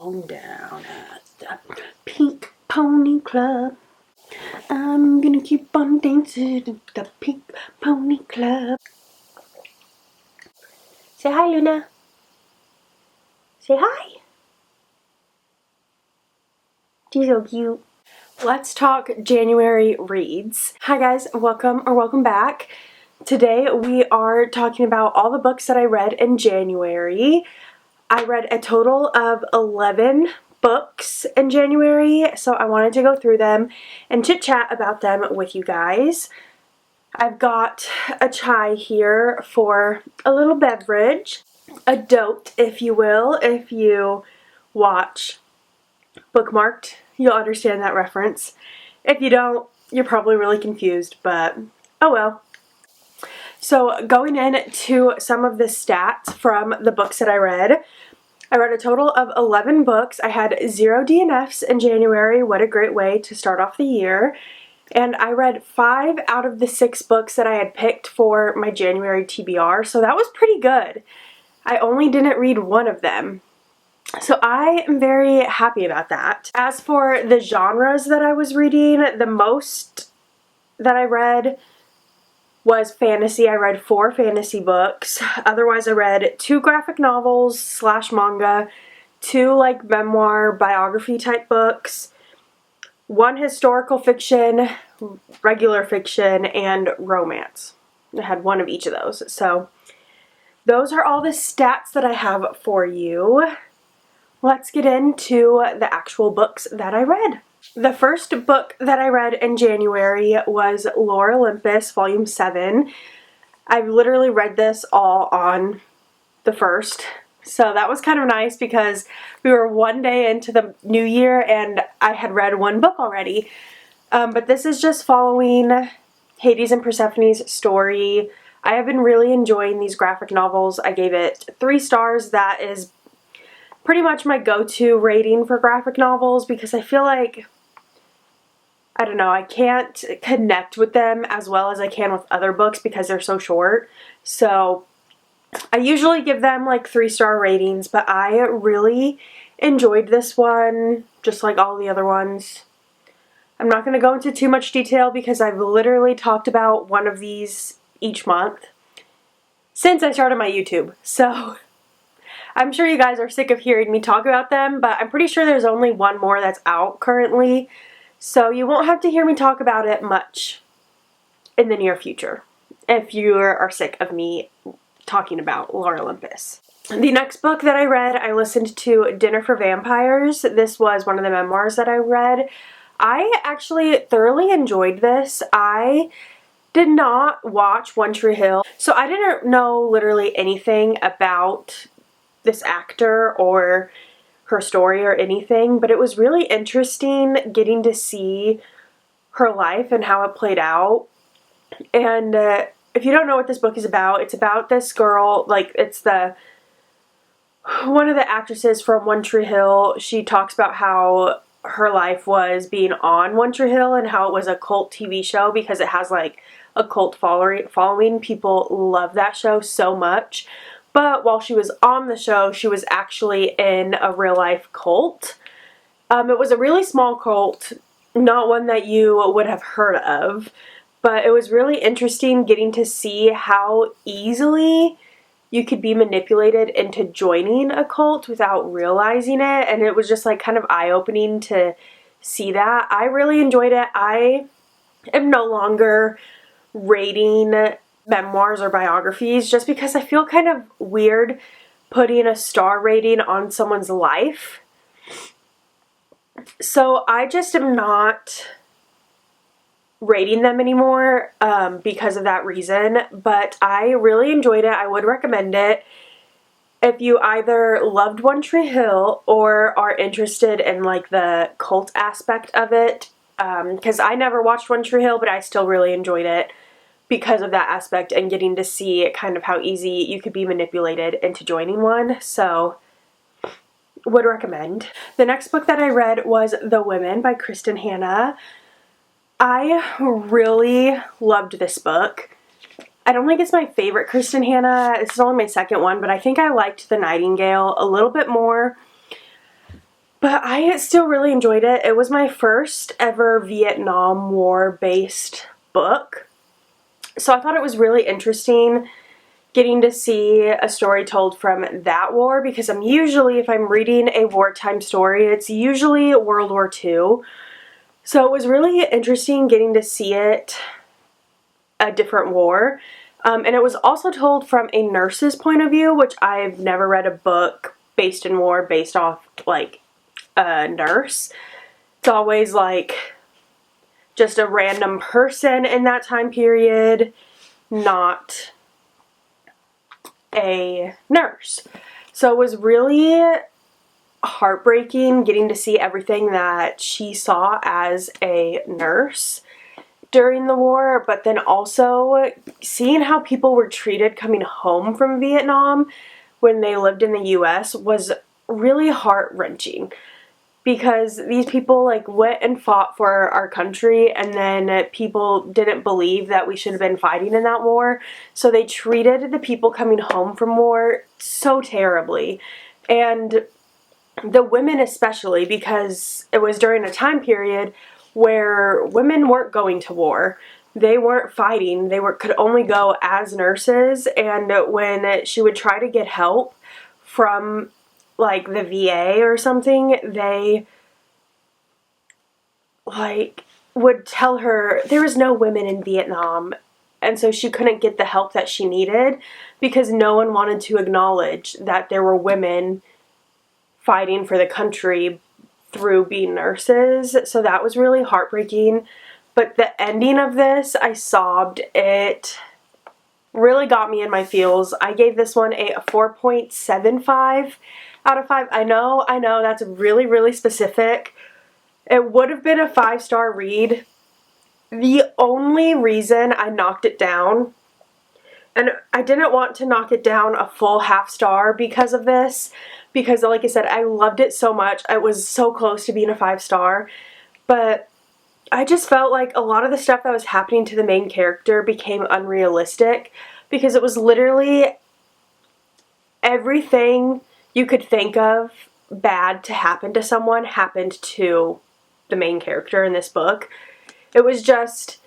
on down at the Pink Pony Club. I'm gonna keep on dancing at the Pink Pony Club. Say hi, Luna. Say hi. She's so cute. Let's talk January reads. Hi guys, welcome back. Today we are talking about all the books that I read in January. I read a total of 11 books in January, so I wanted to go through them and chit chat about them with you guys. I've got a chai here for a little beverage, a dote if you will. If you watch Bookmarked, you'll understand that reference. If you don't, you're probably really confused, but oh well. So going into some of the stats from the books that I read a total of 11 books. I had 0 DNFs in January. What a great way to start off the year. And I read 5 out of the 6 books that I had picked for my January TBR, so that was pretty good. I only didn't read one of them. So I am very happy about that. As for the genres that I was reading, the most that I read was fantasy. I read 4 fantasy books. Otherwise, I read 2 graphic novels / manga, 2 like memoir, biography type books, 1 historical fiction, regular fiction, and romance. I had 1 of each of those. So those are all the stats that I have for you. Let's get into the actual books that I read. The first book that I read in January was Lore Olympus, Volume 7. I've literally read this all on the 1st. So that was kind of nice because we were 1 day into the new year and I had read 1 book already. But this is just following Hades and Persephone's story. I have been really enjoying these graphic novels. I gave it 3 stars. That is pretty much my go-to rating for graphic novels because I feel like, I don't know, I can't connect with them as well as I can with other books because they're so short. So I usually give them like 3-star ratings, but I really enjoyed this one, just like all the other ones. I'm not going to go into too much detail because I've literally talked about one of these each month since I started my YouTube. So I'm sure you guys are sick of hearing me talk about them, but I'm pretty sure there's only 1 more that's out currently. So you won't have to hear me talk about it much in the near future if you are sick of me talking about Lore Olympus. The next book that I read, I listened to Dinner for Vampires. This was one of the memoirs that I read. I actually thoroughly enjoyed this. I did not watch One Tree Hill, so I didn't know literally anything about this actor or her story or anything, but it was really interesting getting to see her life and how it played out. And if you don't know what this book is about, it's about this girl, like it's one of the actresses from One Tree Hill. She talks about how her life was being on One Tree Hill and how it was a cult TV show because it has like a cult following. People love that show so much. But while she was on the show, she was actually in a real life cult. It was a really small cult, not one that you would have heard of, but it was really interesting getting to see how easily you could be manipulated into joining a cult without realizing it, and it was just like kind of eye-opening to see that. I really enjoyed it. I am no longer rating memoirs or biographies just because I feel kind of weird putting a star rating on someone's life. So I just am not rating them anymore because of that reason, but I really enjoyed it. I would recommend it if you either loved One Tree Hill or are interested in like the cult aspect of it, because I never watched One Tree Hill, but I still really enjoyed it because of that aspect and getting to see kind of how easy you could be manipulated into joining one. So would recommend. The next book that I read was The Women by Kristen Hanna. I really loved this book. I don't think it's my favorite Kristen Hanna. This is only my second one, but I think I liked The Nightingale a little bit more. But I still really enjoyed it. It was my first ever Vietnam War based book. So I thought it was really interesting getting to see a story told from that war, because I'm usually, if I'm reading a wartime story, it's usually World War II. So it was really interesting getting to see it, a different war. And it was also told from a nurse's point of view, which I've never read a book based in war based off like a nurse. It's always like just a random person in that time period, not a nurse. So it was really heartbreaking getting to see everything that she saw as a nurse during the war, but then also seeing how people were treated coming home from Vietnam when they lived in the US was really heart-wrenching, because these people like went and fought for our country, and then people didn't believe that we should have been fighting in that war, so they treated the people coming home from war so terribly. And the women especially, because it was during a time period where women weren't going to war. They weren't fighting. They could only go as nurses, and when she would try to get help from like the VA or something, they like would tell her there was no women in Vietnam, and so she couldn't get the help that she needed because no one wanted to acknowledge that there were women fighting for the country through being nurses. So that was really heartbreaking. But the ending of this, I sobbed. It really got me in my feels. I gave this one a 4.75 out of 5. I know, that's really, really specific. It would have been a 5-star read. The only reason I knocked it down, and I didn't want to knock it down a full half star because of this, because like I said, I loved it so much. I was so close to being a 5-star, but I just felt like a lot of the stuff that was happening to the main character became unrealistic, because it was literally everything you could think of bad to happen to someone happened to the main character in this book. It was just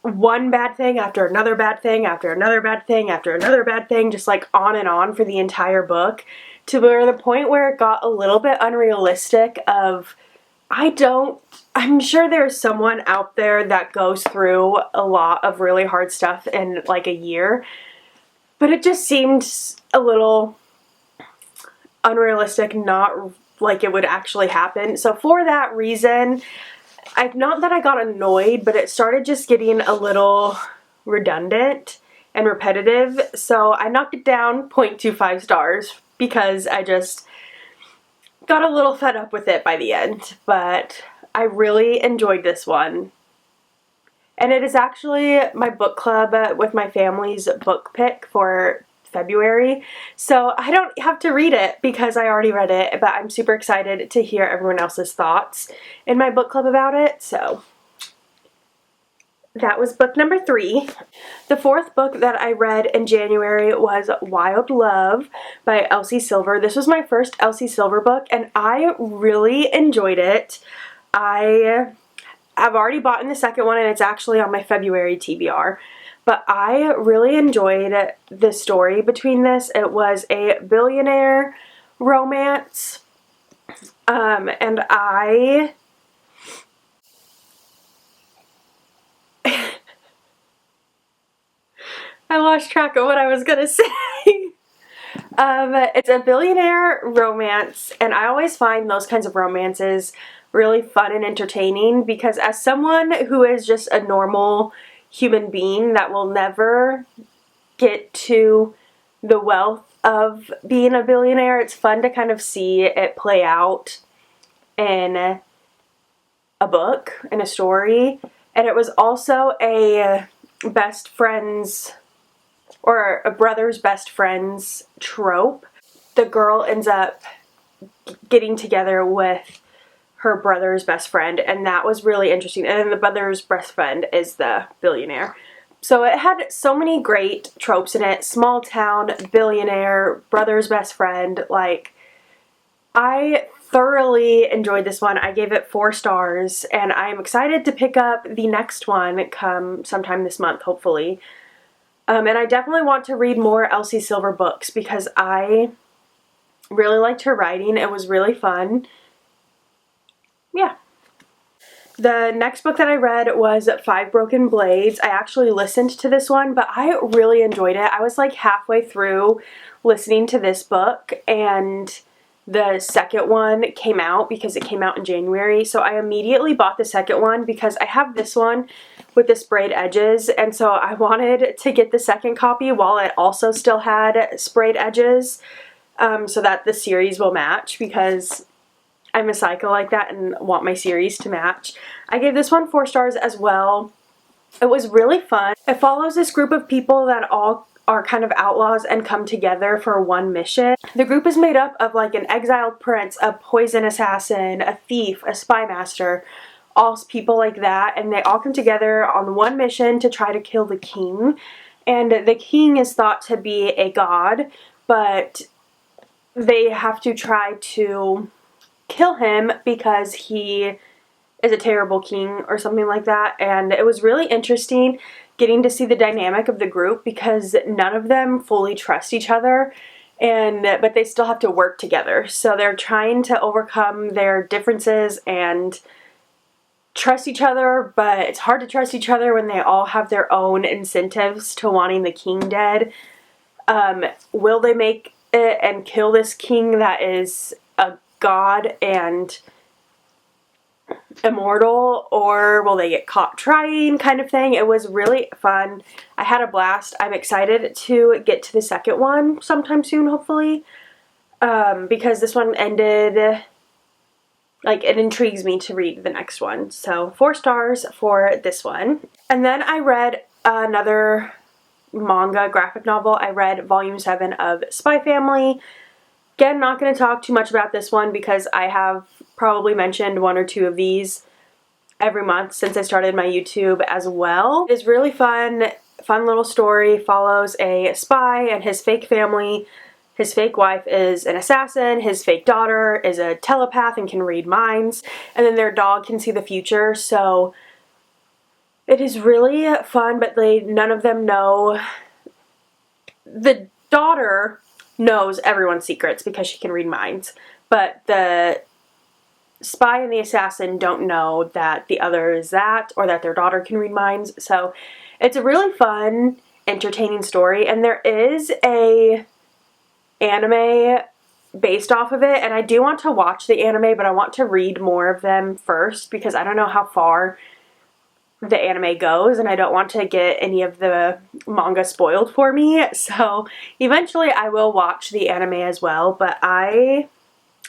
one bad thing after another bad thing after another bad thing after another bad thing, just like on and on for the entire book, to where the point where it got a little bit unrealistic of, I'm sure there's someone out there that goes through a lot of really hard stuff in like a year, but it just seemed a little unrealistic, not like it would actually happen. So for that reason, not that I got annoyed, but it started just getting a little redundant and repetitive. So I knocked it down 0.25 stars because I just got a little fed up with it by the end. But I really enjoyed this one. And it is actually my book club with my family's book pick for February, so I don't have to read it because I already read it, but I'm super excited to hear everyone else's thoughts in my book club about it. So that was book number 3. The 4th book that I read in January was Wild Love by Elsie Silver. This was my first Elsie Silver book, and I really enjoyed it. I have already bought in the second one, and it's actually on my February TBR. But I really enjoyed the story between this. It was a billionaire romance, and I lost track of what I was gonna say. It's a billionaire romance, and I always find those kinds of romances really fun and entertaining, because as someone who is just a normal human being that will never get to the wealth of being a billionaire, it's fun to kind of see it play out in a book, in a story. And it was also a best friends, or a brother's best friends trope. The girl ends up getting together with her brother's best friend, and that was really interesting. And then the brother's best friend is the billionaire. So it had so many great tropes in it. Small town, billionaire, brother's best friend. Like, I thoroughly enjoyed this one. I gave it 4 stars, and I'm excited to pick up the next one come sometime this month, hopefully. And I definitely want to read more Elsie Silver books because I really liked her writing. It was really fun. Yeah. The next book that I read was 5 Broken Blades. I actually listened to this one, but I really enjoyed it. I was like halfway through listening to this book, and the second one came out because it came out in January. So I immediately bought the second one because I have this one with the sprayed edges, and so I wanted to get the second copy while it also still had sprayed edges, so that the series will match, because I'm a psycho like that and want my series to match. I gave this one 4 stars as well. It was really fun. It follows this group of people that all are kind of outlaws and come together for one mission. The group is made up of like an exiled prince, a poison assassin, a thief, a spy master, all people like that, and they all come together on one mission to try to kill the king. And the king is thought to be a god, but they have to try to kill him because he is a terrible king or something like that. And it was really interesting getting to see the dynamic of the group because none of them fully trust each other, but they still have to work together. So they're trying to overcome their differences and trust each other, but it's hard to trust each other when they all have their own incentives to wanting the king dead. Will they make it and kill this king that is a god and immortal, or will they get caught trying, kind of thing? It was really fun. I had a blast. I'm excited to get to the second one sometime soon, hopefully, because this one ended, like, it intrigues me to read the next one. So 4 stars for this one. And then I read another manga graphic novel. I read volume 7 of Spy Family. Again, not going to talk too much about this one because I have probably mentioned 1 or 2 of these every month since I started my YouTube as well. It is really fun little story. Follows a spy and his fake family. His fake wife is an assassin, his fake daughter is a telepath and can read minds, and then their dog can see the future. So it is really fun, but none of them know. The daughter knows everyone's secrets because she can read minds, but the spy and the assassin don't know that the other is that, or that their daughter can read minds. So it's a really fun, entertaining story, and there is a anime based off of it, and I do want to watch the anime, but I want to read more of them first because I don't know how far the anime goes, and I don't want to get any of the manga spoiled for me. So eventually I will watch the anime as well, but I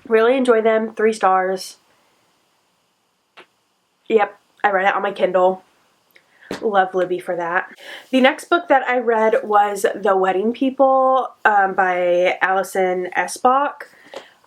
really enjoy them. 3 stars. Yep, I read it on my Kindle. Love Libby for that. The next book that I read was The Wedding People by Alison Esbach.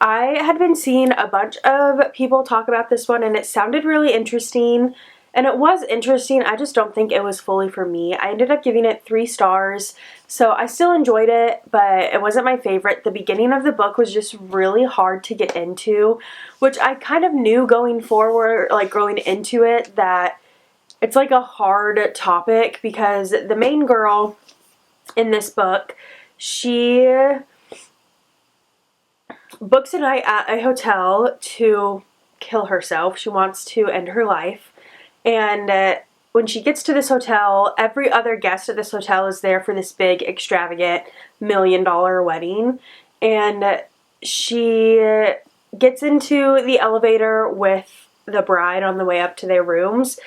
I had been seeing a bunch of people talk about this one, and it sounded really interesting. And it was interesting, I just don't think it was fully for me. I ended up giving it 3 stars, so I still enjoyed it, but it wasn't my favorite. The beginning of the book was just really hard to get into, which I kind of knew going forward, like going into it, that it's like a hard topic because the main girl in this book, she books a night at a hotel to kill herself. She wants to end her life. And when she gets to this hotel, every other guest at this hotel is there for this big, extravagant, $1 million wedding. And she gets into the elevator with the bride on the way up to their rooms.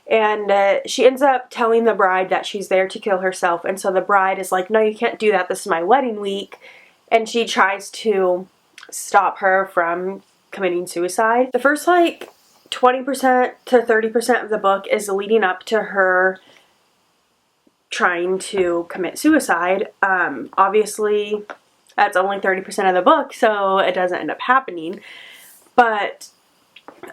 And she ends up telling the bride that she's there to kill herself. And so the bride is like, no, you can't do that. This is my wedding week. And she tries to stop her from committing suicide. The first, 20% to 30% of the book is leading up to her trying to commit suicide. Obviously, that's only 30% of the book, so it doesn't end up happening. But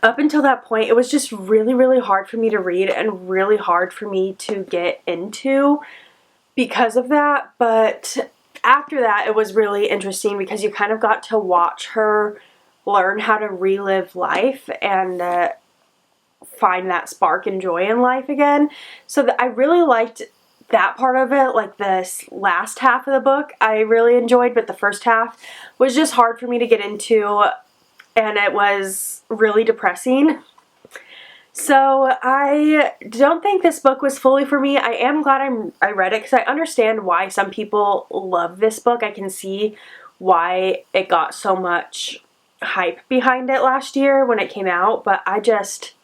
up until that point, it was just really, really hard for me to read and really hard for me to get into because of that. But after that, it was really interesting because you kind of got to watch her learn how to relive life and find that spark and joy in life again. So I really liked that part of it. Like this last half of the book I really enjoyed, but the first half was just hard for me to get into, and it was really depressing. So I don't think this book was fully for me. I am glad I read it because I understand why some people love this book. I can see why it got so much hype behind it last year when it came out, but I just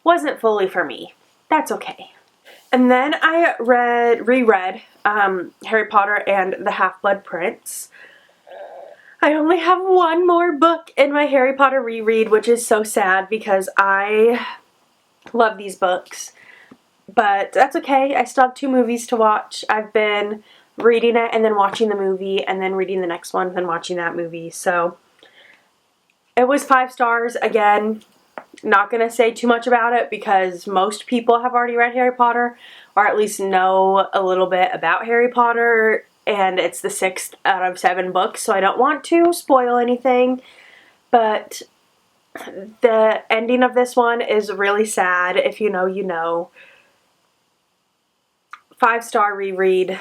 wasn't fully for me. That's okay. And then I reread Harry Potter and the Half-Blood Prince. I only have one more book in my Harry Potter reread, which is so sad because I love these books. But that's okay. I still have 2 movies to watch. I've been reading it and then watching the movie and then reading the next one and then watching that movie. So it was 5 stars. Again, not going to say too much about it because most people have already read Harry Potter or at least know a little bit about Harry Potter, and it's the 6th out of 7 books, so I don't want to spoil anything. But the ending of this one is really sad. If you know, you know. 5-star reread.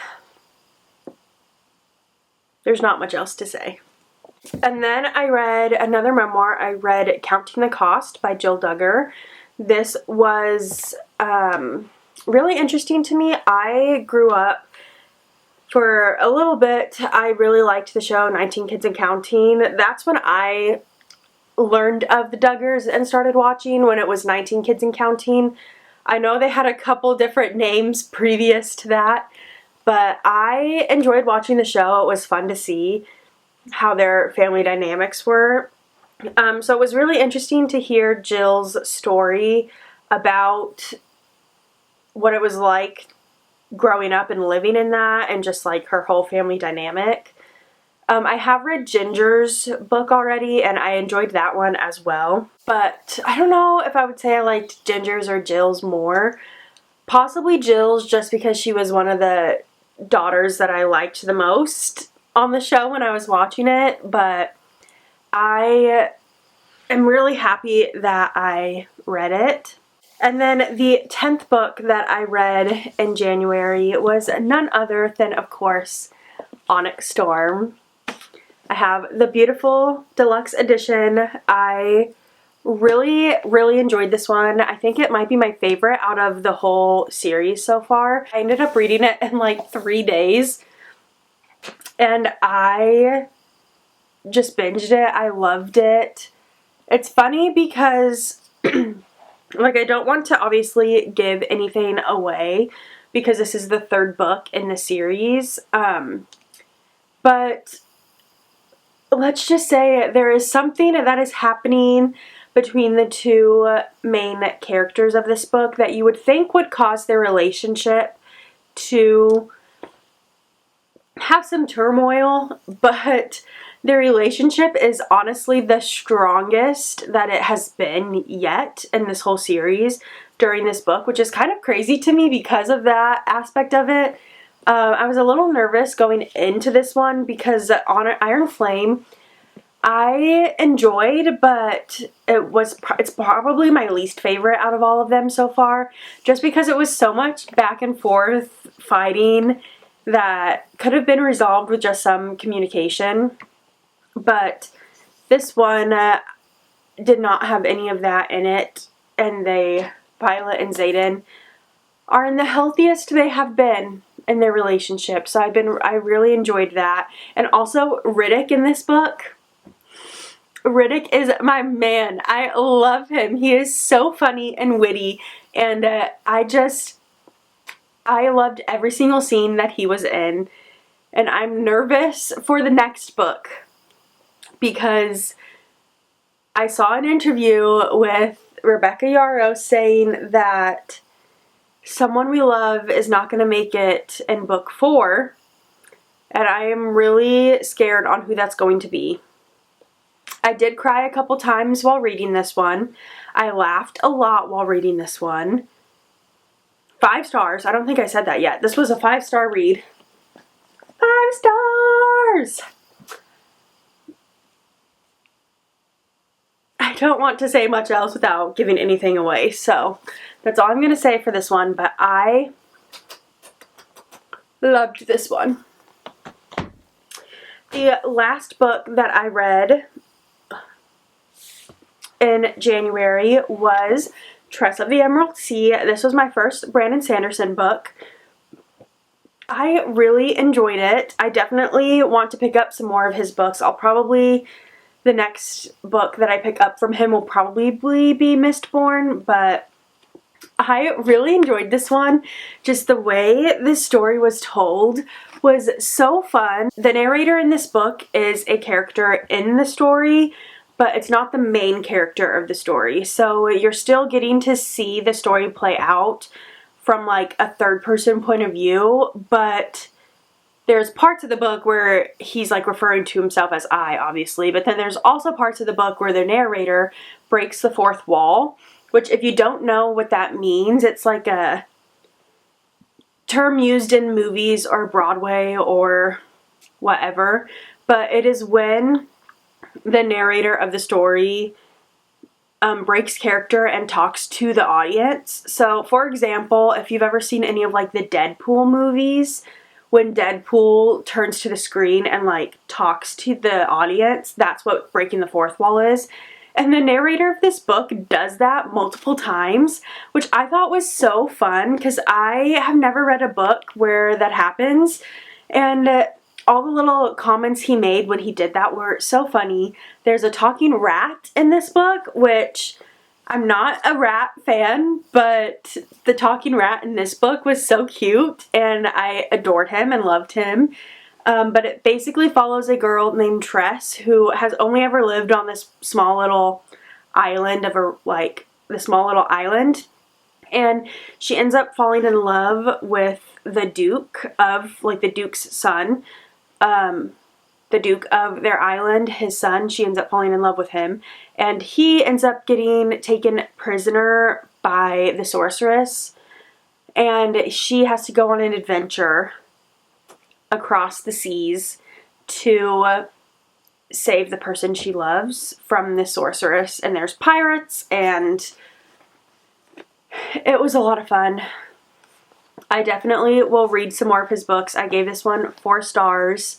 There's not much else to say. And then I read another memoir. I read Counting the Cost by Jill Duggar. This was really interesting to me. I grew up for a little bit. I really liked the show 19 Kids and Counting. That's when I learned of the Duggars and started watching, when it was 19 Kids and Counting. I know they had a couple different names previous to that, but I enjoyed watching the show. It was fun to see how their family dynamics were. So it was really interesting to hear Jill's story about what it was like growing up and living in that, and just like her whole family dynamic. I have read Ginger's book already, and I enjoyed that one as well. But I don't know if I would say I liked Ginger's or Jill's more. Possibly Jill's, just because she was one of the daughters that I liked the most on the show when I was watching it. But I am really happy that I read it. And then the 10th book that I read in January was none other than, of course, Onyx Storm. I have the beautiful deluxe edition. I really enjoyed this one. I think it might be my favorite out of the whole series so far. I ended up reading it in like 3 days, and I just binged it. I loved it. It's funny because like, I don't want to obviously give anything away because this is the 3rd book in the series, but let's just say there is something that is happening between the 2 main characters of this book that you would think would cause their relationship to have some turmoil, but their relationship is honestly the strongest that it has been yet in this whole series during this book, which is kind of crazy to me because of that aspect of it. I was a little nervous going into this one because Iron Flame I enjoyed, but it's probably my least favorite out of all of them so far, just because it was so much back and forth fighting that could have been resolved with just some communication. But this one did not have any of that in it, and Violet and Xaden, are in the healthiest they have been in their relationship. So I really enjoyed that. And also Riddick in this book. Riddick is my man. I love him. He is so funny and witty, and I loved every single scene that he was in. And I'm nervous for the next book because I saw an interview with Rebecca Yarros saying that Someone We Love is not going to make it in book 4, and I am really scared on who that's going to be. I did cry a couple times while reading this one. I laughed a lot while reading this one. 5 stars. I don't think I said that yet. This was a 5-star read. 5 stars! don't want to say much else without giving anything away, so that's all I'm going to say for this one, but I loved this one. The last book that I read in January was Tress of the Emerald Sea. This was my first Brandon Sanderson book. I really enjoyed it. I definitely want to pick up some more of his books. The next book that I pick up from him will probably be Mistborn, but I really enjoyed this one. Just the way this story was told was so fun. The narrator in this book is a character in the story, but it's not the main character of the story. So you're still getting to see the story play out from like a third person point of view, but there's parts of the book where he's like referring to himself as I, obviously, but then there's also parts of the book where the narrator breaks the fourth wall, which if you don't know what that means, it's like a term used in movies or Broadway or whatever, but it is when the narrator of the story breaks character and talks to the audience. So, for example, if you've ever seen any of like the Deadpool movies, when Deadpool turns to the screen and like talks to the audience, that's what breaking the fourth wall is. And the narrator of this book does that multiple times, which I thought was so fun because I have never read a book where that happens. And all the little comments he made when he did that were so funny. There's a talking rat in this book, which I'm not a rat fan, but the talking rat in this book was so cute and I adored him and loved him. But it basically follows a girl named Tress who has only ever lived on this small little island and she ends up falling in love with the Duke of, like, the Duke's son. The Duke of their island, his son, she ends up falling in love with him. And he ends up getting taken prisoner by the sorceress. And she has to go on an adventure across the seas to save the person she loves from the sorceress. And there's pirates, and it was a lot of fun. I definitely will read some more of his books. I gave this one 4 stars.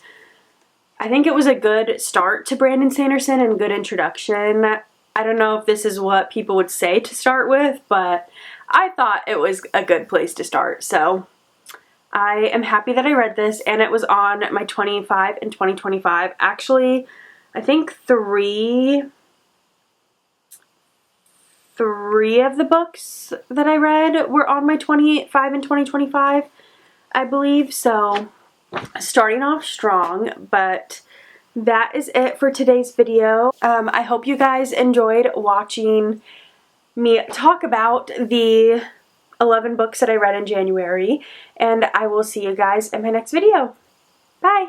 I think it was a good start to Brandon Sanderson and good introduction. I don't know if this is what people would say to start with, but I thought it was a good place to start. So I am happy that I read this, and it was on my 25 and 2025. Actually, I think three of the books that I read were on my 25 and 2025, I believe. So starting off strong, but that is it for today's video. I hope you guys enjoyed watching me talk about the 11 books that I read in January, and I will see you guys in my next video. Bye!